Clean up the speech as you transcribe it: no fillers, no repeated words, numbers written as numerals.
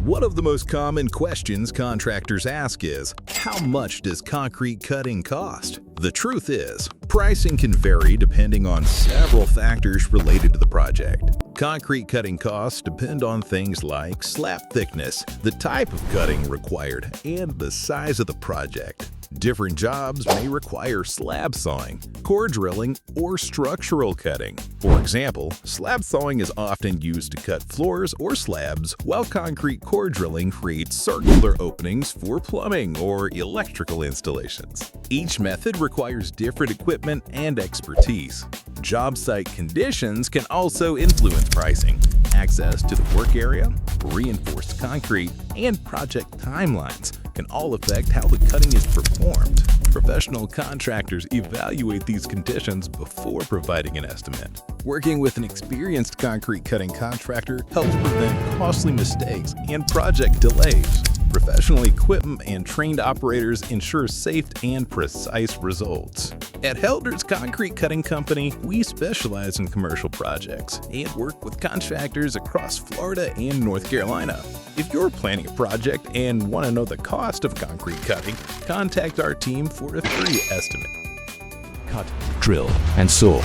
One of the most common questions contractors ask is, how much does concrete cutting cost? The truth is, pricing can vary depending on several factors related to the project. Concrete cutting costs depend on things like slab thickness, the type of cutting required, and the size of the project. Different jobs may require slab sawing, core drilling, or structural cutting. For example, slab sawing is often used to cut floors or slabs, while concrete core drilling creates circular openings for plumbing or electrical installations. Each method requires different equipment and expertise. Job site conditions can also influence pricing. Access to the work area, reinforced concrete, and project timelines can all affect how the cutting is performed. Professional contractors evaluate these conditions before providing an estimate. Working with an experienced concrete cutting contractor helps prevent costly mistakes and project delays. Professional equipment and trained operators ensure safe and precise results. At Helder's Concrete Cutting Company, we specialize in commercial projects and work with contractors across Florida and North Carolina. If you're planning a project and want to know the cost of concrete cutting, contact our team for a free estimate. Cut, drill, and saw.